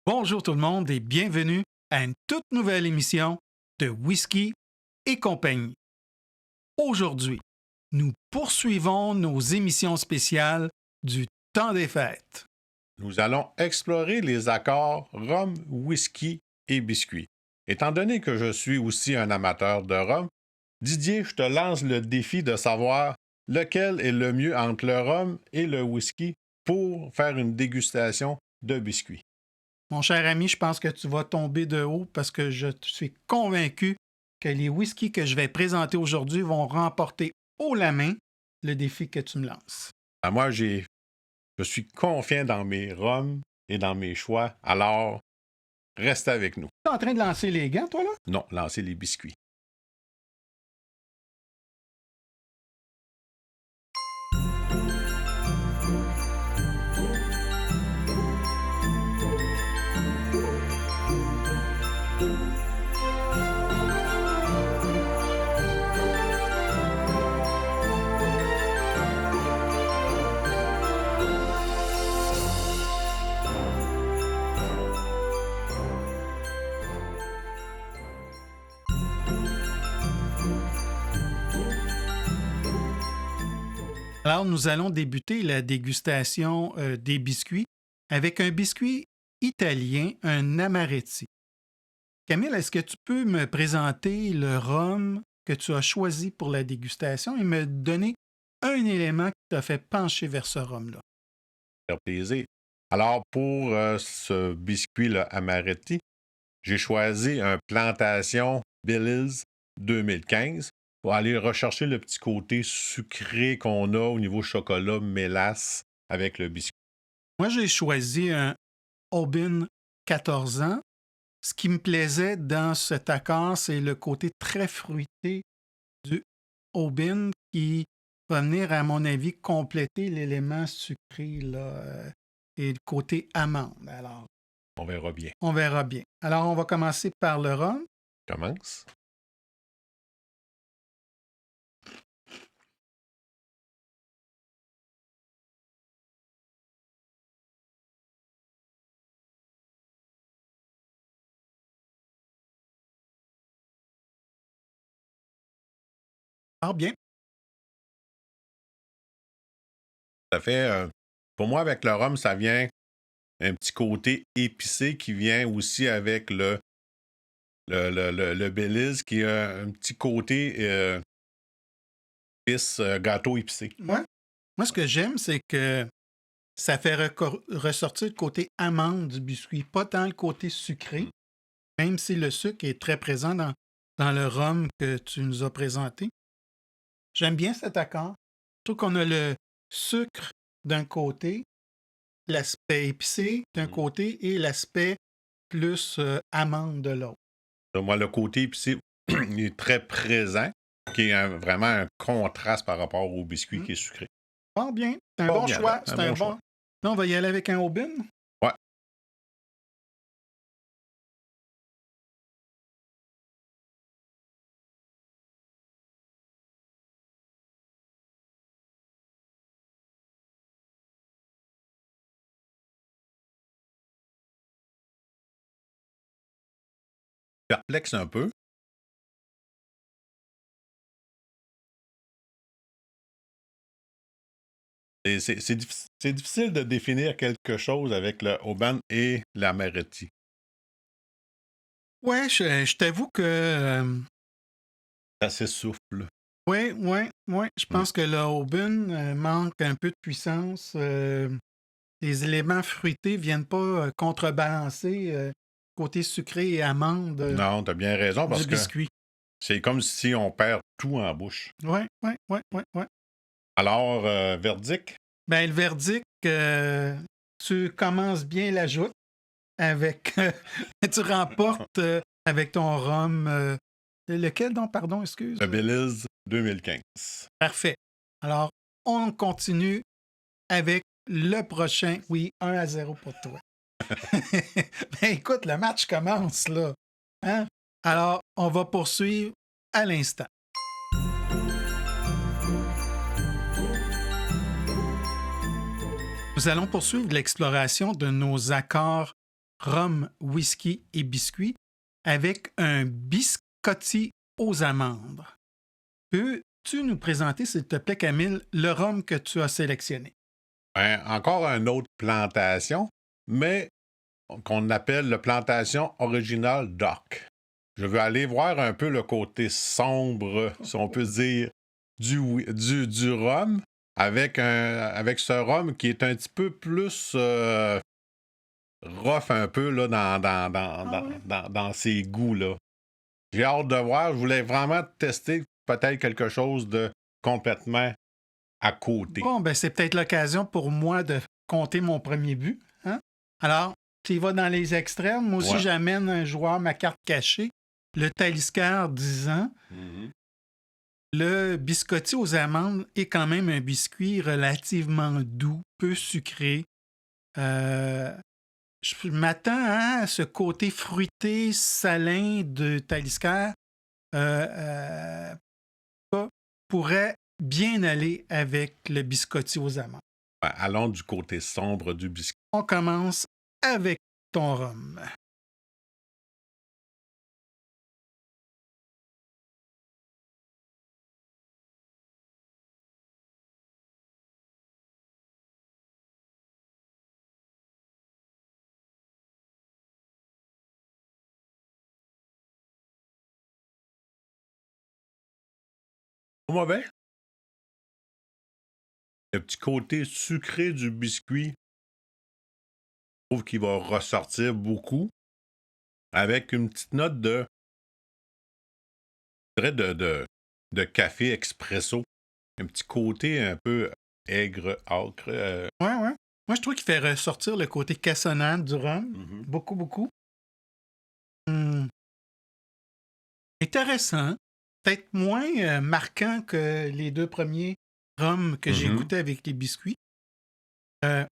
Bonjour tout le monde et bienvenue à une toute nouvelle émission de Whisky et compagnie. Aujourd'hui, nous poursuivons nos émissions spéciales du temps des fêtes. Nous allons explorer les accords rhum, whisky et biscuits. Étant donné que je suis aussi un amateur de rhum, Didier, je te lance le défi de savoir lequel est le mieux entre le rhum et le whisky pour faire une dégustation de biscuits. Mon cher ami, je pense que tu vas tomber de haut parce que je suis convaincu que les whiskies que je vais présenter aujourd'hui vont remporter haut la main le défi que tu me lances. Moi, je suis confiant dans mes rhums et dans mes choix, alors reste avec nous. Tu es en train de lancer les gants, toi, là? Non, lancez les biscuits. Alors, nous allons débuter la dégustation des biscuits avec un biscuit italien, un amaretti. Camille, est-ce que tu peux me présenter le rhum que tu as choisi pour la dégustation et me donner un élément qui t'a fait pencher vers ce rhum-là? Faire plaisir. Alors, pour ce biscuit-là, Amaretti, j'ai choisi un Plantation Belize 2015 pour aller rechercher le petit côté sucré qu'on a au niveau chocolat, mélasse avec le biscuit. Moi, j'ai choisi un Aubin 14 ans. Ce qui me plaisait dans cet accord, c'est le côté très fruité du Aubin qui va venir, à mon avis, compléter l'élément sucré là, et le côté amande. Alors, On verra bien. on verra bien. Alors, on va commencer par le rhum. Commence. Ah, bien. Ça fait, pour moi, avec le rhum, ça vient un petit côté épicé qui vient aussi avec le Belize qui a un petit côté épice, gâteau épicé. Ouais. Moi, ce que j'aime, c'est que ça fait ressortir le côté amande du biscuit, pas tant le côté sucré, même si le sucre est très présent dans le rhum que tu nous as présenté. J'aime bien cet accord. Je trouve qu'on a le sucre d'un côté, l'aspect épicé d'un côté et l'aspect plus amande de l'autre. Moi, le côté épicé il est très présent, qui est vraiment un contraste par rapport au biscuit qui est sucré. Pas bien. C'est un Pas bon bien, choix. un C'est bon un choix. bon. Là, on va y aller avec un Aubin. Ouais. Perplexe un peu. Et c'est difficile de définir quelque chose avec le Auban et l'Amaretti. Ouais, je t'avoue que C'est assez souple. oui, oui, oui. Je pense que le Aubin manque un peu de puissance. Les éléments fruités viennent pas contrebalancer côté sucré et amande Non, t'as bien raison, du parce que biscuit. c'est comme si on perd tout en bouche. Oui, oui, oui, oui, oui. Alors, verdict? Ben, le verdict, tu commences bien la joute avec. Tu remportes avec ton rhum. Lequel donc, pardon, excuse? Le Belize 2015. Parfait. Alors, on continue avec le prochain. Oui, 1-0 pour toi. Ben écoute, le match commence là. Hein? Alors, on va poursuivre à l'instant. Nous allons poursuivre l'exploration de nos accords rhum, whisky et biscuits avec un biscotti aux amandes. Peux-tu nous présenter, s'il te plaît, Camille, le rhum que tu as sélectionné? Ben, encore une autre plantation, mais qu'on appelle la plantation originale Doc. Je veux aller voir un peu le côté sombre, si on peut dire, du rhum, avec ce rhum qui est un petit peu plus rough un peu là, dans ses goûts. Là. J'ai hâte de voir. Je voulais vraiment tester peut-être quelque chose de complètement à côté. Bon, ben c'est peut-être l'occasion pour moi de compter mon premier but. Hein? Alors, tu y vas dans les extrêmes. Moi aussi, Ouais. j'amène un joueur, ma carte cachée, le Talisker 10 ans. Mhm. Le biscotti aux amandes est quand même un biscuit relativement doux, peu sucré. Je m'attends à ce côté fruité, salin de Talisker. Pourrait bien aller avec le biscotti aux amandes. Ben, allons du côté sombre du biscuit. On commence avec ton rhum. Pas mauvais. Le petit côté sucré du biscuit, je trouve qu'il va ressortir beaucoup avec une petite note de café expresso. Un petit côté un peu aigre, âcre. Ouais. Moi, je trouve qu'il fait ressortir le côté cassonade du rhum. Mhm. Beaucoup, beaucoup. Intéressant. Peut-être moins marquant que les deux premiers rhums que j'ai Mhm. goûtés avec les biscuits.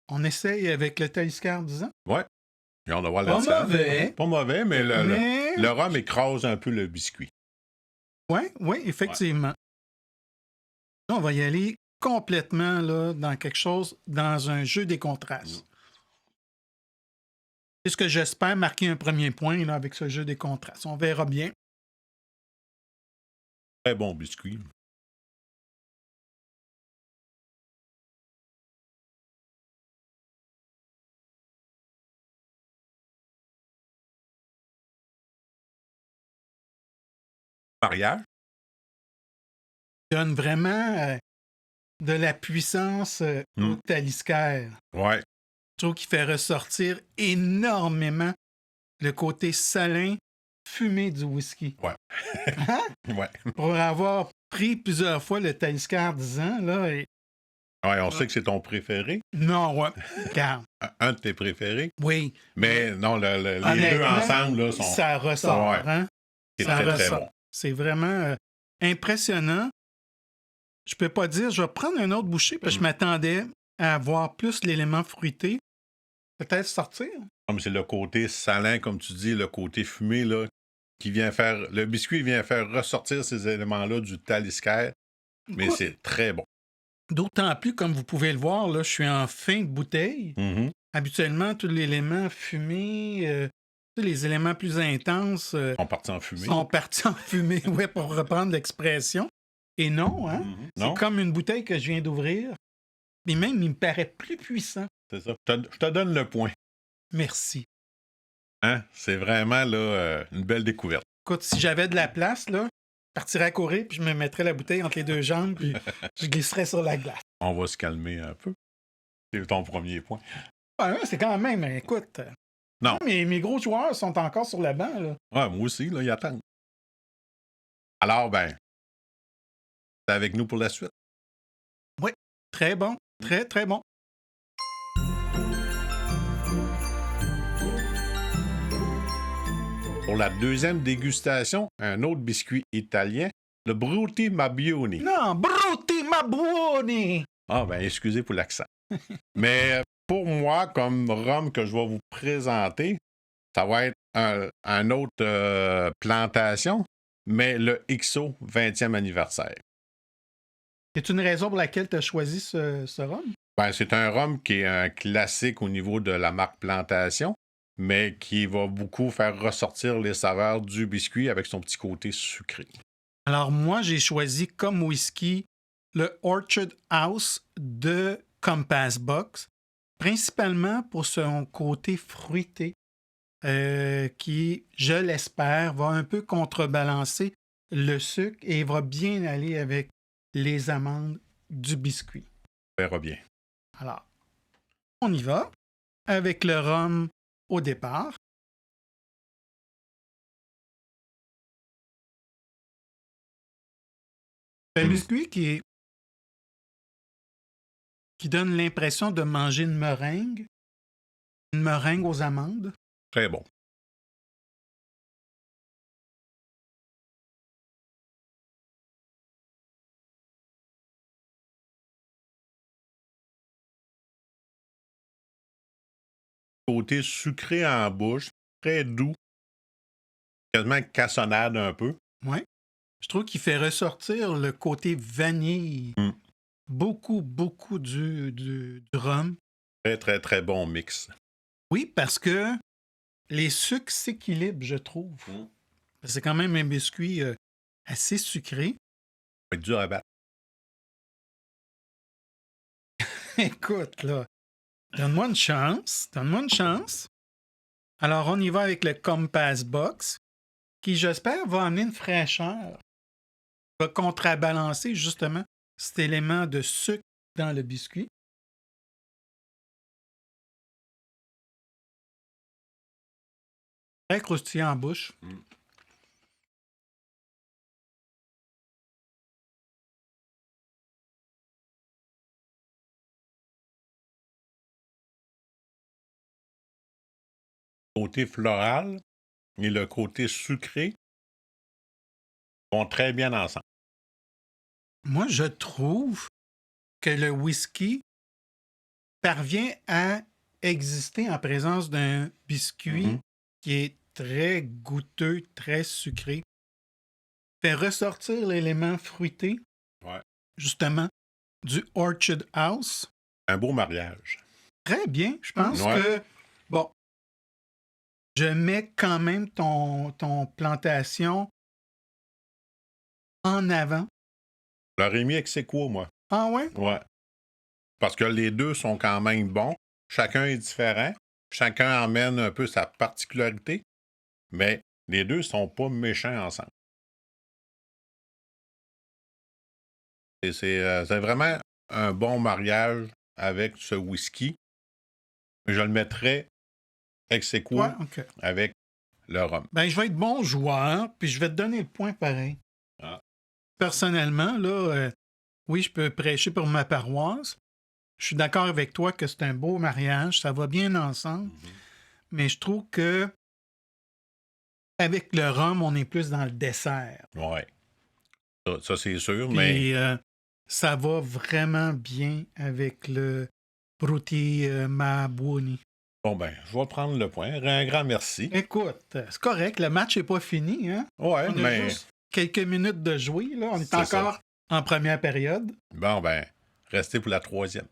On essaye avec le Talisker 10 ans. Ouais. J'ai hâte de voir Pas la saveur. mauvais. Pas mauvais, mais Mais... le rhum écrase un peu le biscuit. Oui, effectivement. Là, on va y aller complètement là, dans quelque chose, dans un jeu des contrastes. C'est ce que j'espère marquer un premier point là, avec ce jeu des contrastes. On verra bien. Très bon biscuit. Mariage? Donne vraiment de la puissance au Talisker. Ouais. Je trouve qu'il fait ressortir énormément le côté salin, fumé du whisky. Ouais. Hein? Ouais. Pour avoir pris plusieurs fois le Talisker 10 ans, là, et... Ouais, on sait que c'est ton préféré. Non, ouais. Regarde. Un de tes préférés. Oui. Mais non, les deux Honnêtement, ensemble là, sont. ça ressort. Ouais. Hein? C'est Ça très, ressort. très bon. C'est vraiment impressionnant. Je peux pas dire, je vais prendre un autre bouchée parce que je m'attendais à avoir plus l'élément fruité. Peut-être sortir. Comme c'est le côté salin, comme tu dis, le côté fumé, là, qui vient faire. Le biscuit vient faire ressortir ces éléments-là du Talisker, mais Écoute, c'est très bon. d'autant plus, comme vous pouvez le voir, là, je suis en fin de bouteille. Mhm. Habituellement, tous les éléments fumés, tous les éléments plus intenses On partit en fumée. sont partis en fumée, ouais, pour reprendre l'expression. Et non, hein? Non, C'est comme une bouteille que je viens d'ouvrir. Et même, il me paraît plus puissant. c'est ça. Je te donne le point. Merci. Hein? C'est vraiment là, une belle découverte. Écoute, si j'avais de la place, là, je partirais à courir, puis je me mettrais la bouteille entre les deux jambes, puis je glisserais sur la glace. On va se calmer un peu. C'est ton premier point. Ouais, c'est quand même, écoute. Non. Mes gros joueurs sont encore sur le banc, là. Ouais, moi aussi, là, ils attendent. Alors, ben, c'est avec nous pour la suite. Oui, très bon. Très, très bon. Pour la deuxième dégustation, un autre biscuit italien, le Brutti Mabbioni. Non, Brutti Mabbuoni! Ah, ben, excusez pour l'accent. Mais pour moi, comme rhum que je vais vous présenter, ça va être un autre plantation, mais le XO 20e anniversaire. C'est une raison pour laquelle tu as choisi ce rhum? Ben, c'est un rhum qui est un classique au niveau de la marque Plantation, mais qui va beaucoup faire ressortir les saveurs du biscuit avec son petit côté sucré. Alors, moi, j'ai choisi comme whisky le Orchard House de Compass Box, principalement pour son côté fruité, qui, je l'espère, va un peu contrebalancer le sucre et va bien aller avec les amandes du biscuit. On verra bien. Alors, on y va avec le rhum au départ. Un biscuit qui donne l'impression de manger une meringue aux amandes. Très bon. Côté sucré en bouche, très doux, quasiment cassonade un peu. Ouais. Je trouve qu'il fait ressortir le côté vanille. Mm. Beaucoup, beaucoup du rhum. Très, très, très bon mix. Oui, parce que les sucres s'équilibrent, je trouve. C'est quand même un biscuit assez sucré. Ça va être dur à battre. Écoute, là, donne-moi une chance. Donne-moi une chance. Alors, on y va avec le Compass Box, qui, j'espère, va amener une fraîcheur. Va contrebalancer, justement, cet élément de sucre dans le biscuit. Très croustillant en bouche. Côté floral et le côté sucré vont très bien ensemble. Moi, je trouve que le whisky parvient à exister en présence d'un biscuit qui est très goûteux, très sucré. Fait ressortir l'élément fruité, justement, du Orchard House. Un beau mariage. Très bien. Je pense que, bon, je mets quand même ton plantation en avant. Je l'aurais mis ex aequo, moi. Ah ouais? Ouais. Parce que les deux sont quand même bons. Chacun est différent. Chacun emmène un peu sa particularité. Mais les deux sont pas méchants ensemble. Et c'est vraiment un bon mariage avec ce whisky. Je le mettrais ex aequo avec le rhum. Ben, je vais être bon joueur, puis je vais te donner le point pareil. Personnellement, là, oui, je peux prêcher pour ma paroisse. Je suis d'accord avec toi que c'est un beau mariage, ça va bien ensemble. Mais je trouve que avec le rhum, on est plus dans le dessert. Oui. Ça c'est sûr, puis, mais ça va vraiment bien avec le Frutti Mabuni. bon ben, je vais prendre le point. Un grand merci. Écoute, c'est correct, le match n'est pas fini, hein? Ouais, On a mais juste quelques minutes de jouer, là. On est C'est encore ça. en première période. Bon ben, restez pour la troisième.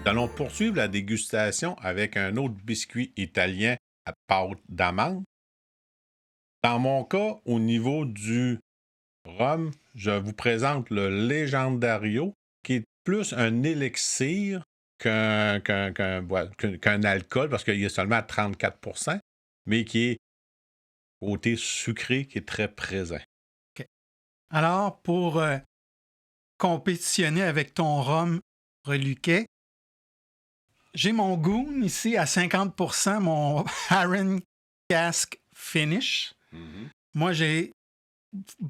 Nous allons poursuivre la dégustation avec un autre biscuit italien à pâte d'amande. Dans mon cas, au niveau du rhum, je vous présente le Legendario, qui est plus un élixir qu'un alcool, parce qu'il est seulement à 34%, mais qui est côté sucré, qui est très présent. OK. Alors, pour compétitionner avec ton rhum reluquet, j'ai mon Goon ici à 50%, mon Aaron Cask Finish. Moi, j'ai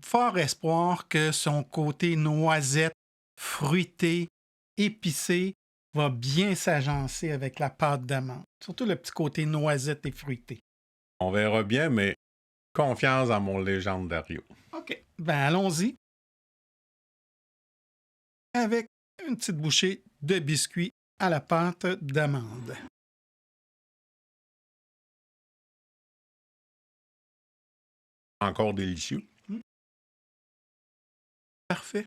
fort espoir que son côté noisette, fruité, épicé va bien s'agencer avec la pâte d'amande. Surtout le petit côté noisette et fruité. On verra bien, mais confiance en mon Legendario. OK. Ben, allons-y. Avec une petite bouchée de biscuit à la pâte d'amande. Encore délicieux. Parfait.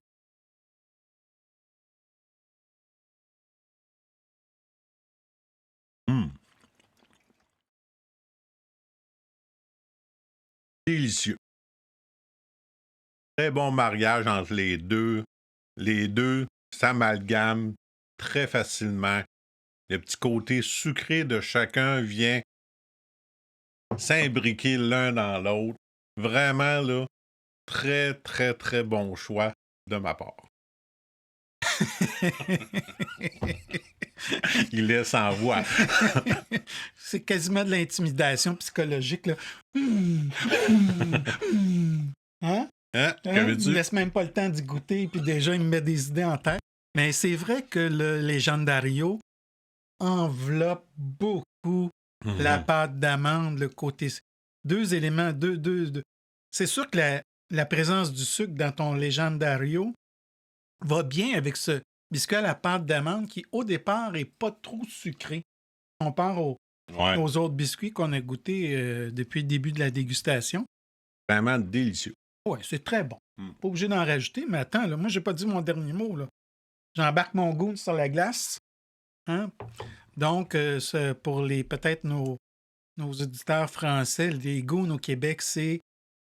Délicieux. Très bon mariage entre les deux. Les deux s'amalgament très facilement. Le petit côté sucré de chacun vient s'imbriquer l'un dans l'autre. Vraiment, là, très, très, très bon choix de ma part. Il est sans voix. C'est quasiment de l'intimidation psychologique, là. Hein? Hein? Il Qu'avais-tu? me laisse même pas le temps d'y goûter, puis déjà, il me met des idées en tête. Mais c'est vrai que le Legendario enveloppe beaucoup la pâte d'amande, le côté... Deux éléments, deux. C'est sûr que la présence du sucre dans ton Legendario va bien avec ce biscuit à la pâte d'amande qui, au départ, est pas trop sucré. On compare aux autres biscuits qu'on a goûtés depuis le début de la dégustation. Vraiment délicieux. Oui, c'est très bon. Pas obligé d'en rajouter, mais attends, là, moi, j'ai pas dit mon dernier mot. Là. J'embarque mon goût sur la glace. Hein? Donc, pour peut-être nos auditeurs français, les goûts au Québec, c'est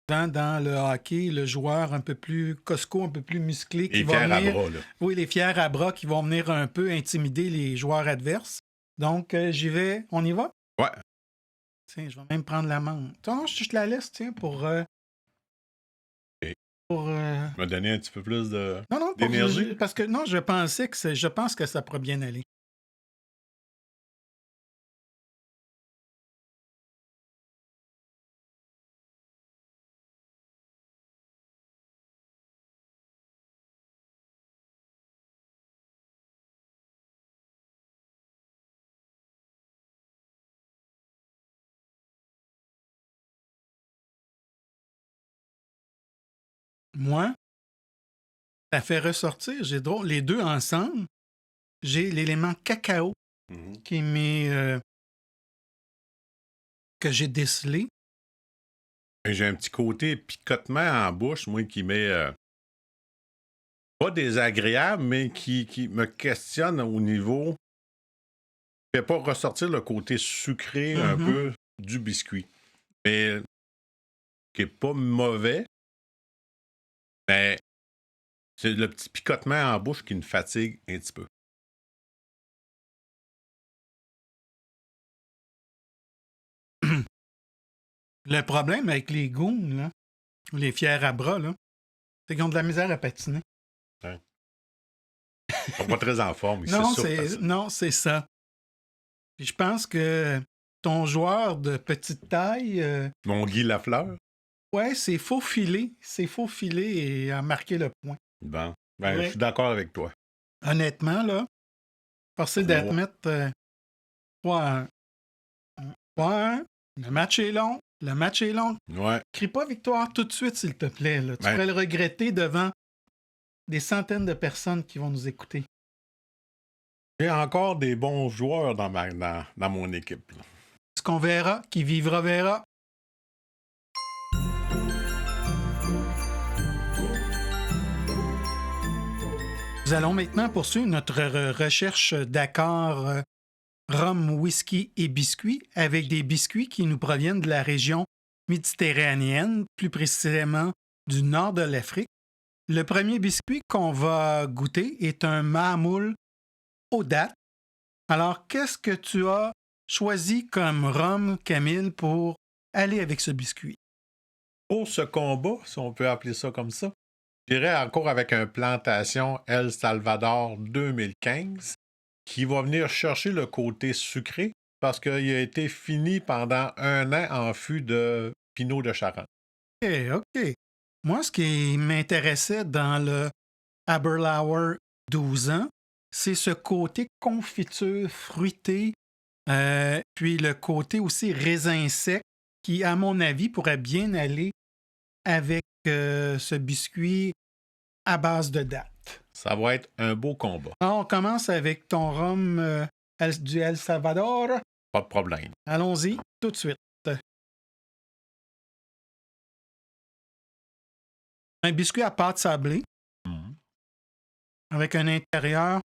dans le hockey, le joueur un peu plus costaud, un peu plus musclé. Les fiers à bras, là. Oui, les fiers à bras qui vont venir un peu intimider les joueurs adverses. Donc, j'y vais. On y va? Ouais. Tiens, je vais même prendre la menthe. Attends, je te la laisse, tiens, pour... Me donner un petit peu plus d'énergie. Parce que non, je pense que ça pourrait bien aller. Moi, ça fait ressortir, les deux ensemble, j'ai l'élément cacao qui que j'ai décelé. Et j'ai un petit côté picotement en bouche, moi, qui m'est pas désagréable, mais qui me questionne au niveau... qui fait pas ressortir le côté sucré un peu du biscuit. Mais qui est pas mauvais, mais c'est le petit picotement en bouche qui me fatigue un petit peu. Le problème avec les goûts, là, ou les fiers à bras, là, c'est qu'ils ont de la misère à patiner. Ouais. Ils sont pas très en forme. Non, c'est ça. Puis je pense que ton joueur de petite taille... Mon Guy Lafleur? Ouais, c'est faufilé. C'est faufilé et a marqué le point. Bon. Je suis d'accord avec toi. Honnêtement, là, forcé d'admettre... Ouais. Le match est long. Ouais. Crie pas victoire tout de suite, s'il te plaît. Là. Tu pourrais le regretter devant des centaines de personnes qui vont nous écouter. J'ai encore des bons joueurs dans mon équipe. Là. Ce qu'on verra, qui vivra verra. Nous allons maintenant poursuivre notre recherche d'accords rhum, whisky et biscuits avec des biscuits qui nous proviennent de la région méditerranéenne, plus précisément du nord de l'Afrique. Le premier biscuit qu'on va goûter est un Mamoul aux dattes. Alors, qu'est-ce que tu as choisi comme rhum, Camille, pour aller avec ce biscuit? Pour ce combat, si on peut appeler ça comme ça, j'irai encore avec un Plantation El Salvador 2015 qui va venir chercher le côté sucré parce qu'il a été fini pendant 1 an en fût de Pinot de Charente. OK. Moi, ce qui m'intéressait dans le Aberlour 12 ans, c'est ce côté confiture fruitée, puis le côté aussi raisin sec qui, à mon avis, pourrait bien aller avec ce biscuit à base de dattes. Ça va être un beau combat. Alors, on commence avec ton rhum du El Salvador. Pas de problème. Allons-y tout de suite. Un biscuit à pâte sablée avec un intérieur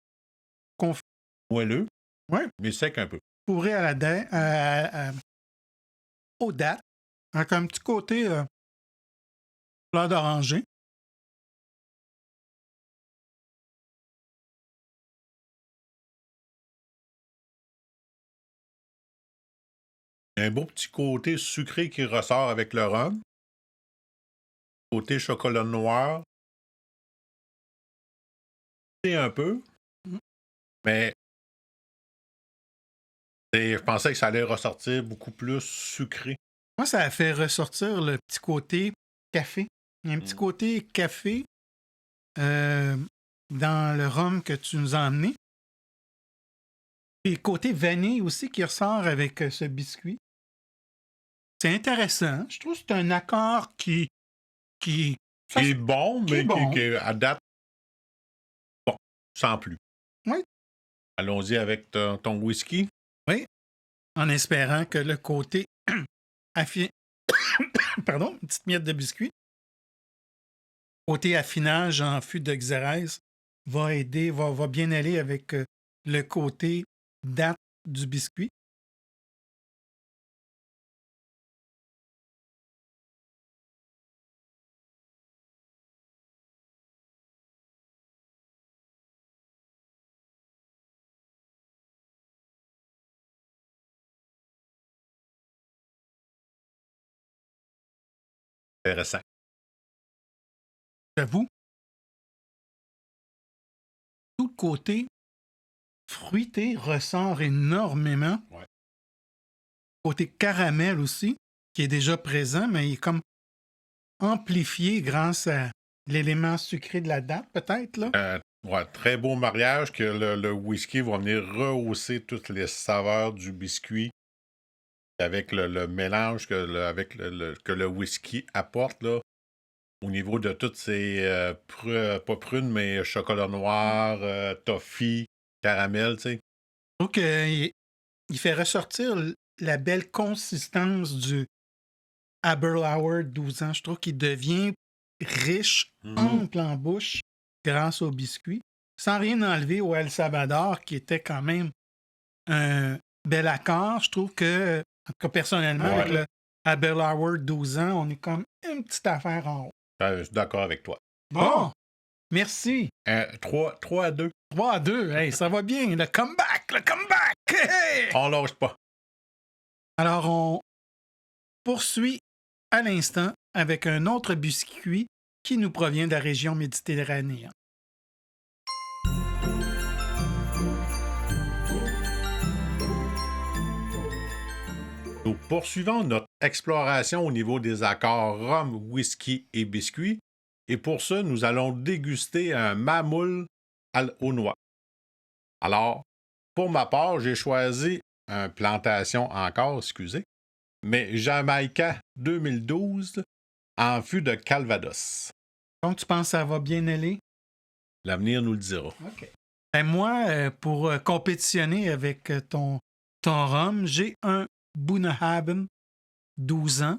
moelleux, ouais, mais sec un peu. Fourré aux dattes, avec un petit côté Fleur d'oranger. Un beau petit côté sucré qui ressort avec le rhum. Côté chocolat noir. C'est un peu, Mmh. mais je pensais que ça allait ressortir beaucoup plus sucré. Moi, ça a fait ressortir le petit côté café. Il y a un petit côté café dans le rhum que tu nous as amené. Et côté vanille aussi qui ressort avec ce biscuit. C'est intéressant. Je trouve que c'est un accord qui Qui est bon, qui est mais bon. qui à date, bon, sans plus. Oui. Allons-y avec ton whisky. Oui. En espérant que le côté pardon, une petite miette de biscuit. Côté affinage en fût de xérès va aider, va bien aller avec le côté date du biscuit. Intéressant. J'avoue, tout le côté fruité ressort énormément. Ouais. Côté caramel aussi, qui est déjà présent, mais il est comme amplifié grâce à l'élément sucré de la date, peut-être, là. Ouais, très beau mariage que le whisky va venir rehausser toutes les saveurs du biscuit avec le mélange que le whisky apporte là, au niveau de toutes ces pas prunes, mais chocolat noir, toffee, caramel, tu sais. Donc, il fait ressortir la belle consistance du Aberlour 12 ans. Je trouve qu'il devient riche, ample en bouche grâce au biscuit, sans rien enlever au El Salvador, qui était quand même un bel accord. Je trouve que, en tout cas personnellement, Ouais. avec le Aberlour 12 ans, on est comme une petite affaire en haut. Je suis d'accord avec toi. Bon, merci. 3 à 2. 3-2, hey, ça va bien. Le comeback, le comeback! Hey! On lâche pas. Alors, on poursuit à l'instant avec un autre biscuit qui nous provient de la région méditerranéenne. Nous poursuivons notre exploration au niveau des accords rhum, whisky et biscuits. Et pour ça, nous allons déguster un mamoul aux noix. Alors, pour ma part, j'ai choisi un plantation encore, excusez, mais Jamaïca 2012 en fût de Calvados. Donc, tu penses que ça va bien aller? L'avenir nous le dira. OK. Ben moi, pour compétitionner avec ton rhum, j'ai un Bunnahabhain 12 ans.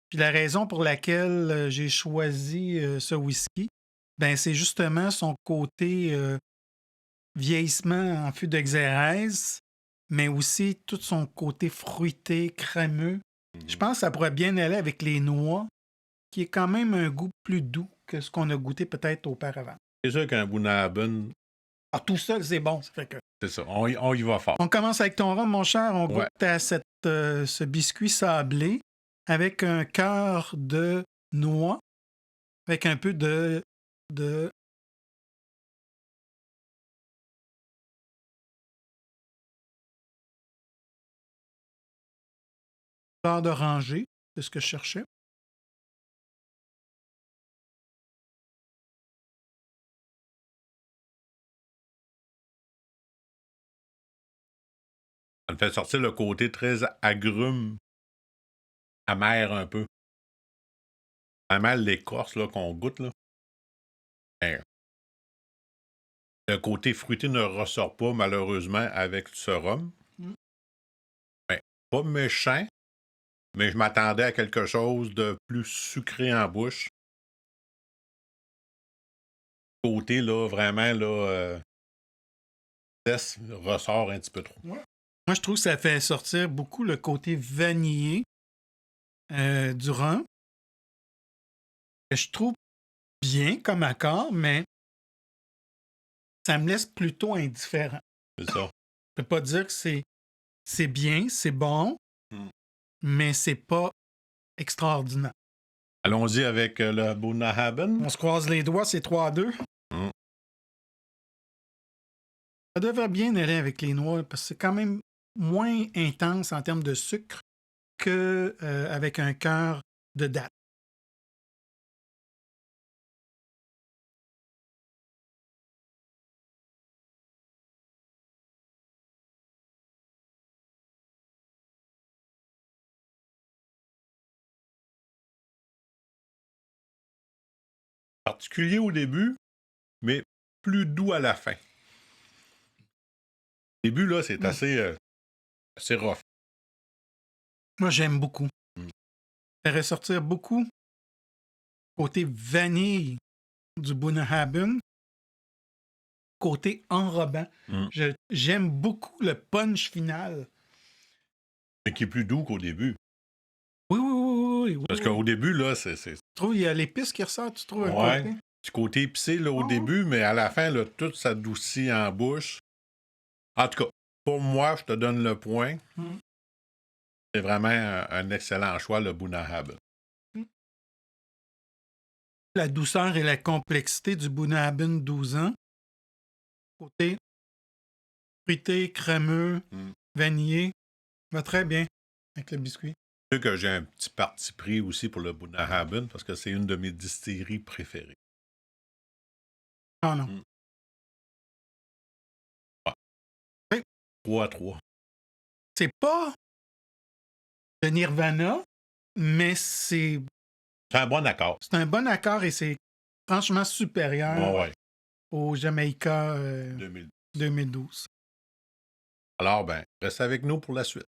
Puis la raison pour laquelle j'ai choisi ce whisky, ben c'est justement son côté vieillissement en fût de xérès, mais aussi tout son côté fruité, crémeux. Je pense que ça pourrait bien aller avec les noix, qui est quand même un goût plus doux que ce qu'on a goûté peut-être auparavant. C'est sûr qu'un Bunnahabhain, Alors, tout seul, c'est bon. Ça fait que... c'est ça, on y va fort. On commence avec ton rhum, mon cher. On Ouais. goûte à ce biscuit sablé avec un cœur de noix, avec un peu de fleur d'oranger. C'est ce que je cherchais. Ça me fait sortir le côté très agrume, amer un peu. Vraiment l'écorce là, qu'on goûte, là. Ben, le côté fruité ne ressort pas, malheureusement, avec ce rhum. Mm. Ben, pas méchant, mais je m'attendais à quelque chose de plus sucré en bouche. Côté, là, vraiment, là, ressort un petit peu trop. Ouais. Moi, je trouve que ça fait sortir beaucoup le côté vanillé du rhum. que je trouve bien comme accord, mais ça me laisse plutôt indifférent. C'est ça. Je peux pas dire que c'est bien, c'est bon, mais c'est pas extraordinaire. Allons-y avec le Bunnahabhain. On se croise les doigts, c'est 3-2. Ça devrait bien aller avec les noix, parce que c'est quand même moins intense en termes de sucre qu'avec un cœur de date. Particulier au début, mais plus doux à la fin. Au début, là, c'est assez rough. Moi, j'aime beaucoup. Ça fait ressortir beaucoup côté vanille du Bunnahabhain, côté enrobant. J'aime beaucoup le punch final. Mais qui est plus doux qu'au début. Oui. Parce qu'au début, là, c'est... Tu trouves il y a l'épice qui ressort, tu trouves un côté? Du côté épicé, là, au début, mais à la fin, là, tout s'adoucit en bouche. En tout cas, pour moi, je te donne le point. C'est vraiment un excellent choix, le Bunnahabhain. La douceur et la complexité du Bunnahabhain 12 ans. Côté fruité, crémeux, vanillé, va très bien avec le biscuit. Je sais que j'ai un petit parti pris aussi pour le Bunnahabhain parce que c'est une de mes distilleries préférées. Ah non. 3-3. C'est pas de Nirvana, mais c'est un bon accord. C'est un bon accord et c'est franchement supérieur au Jamaica 2012. Alors, reste avec nous pour la suite.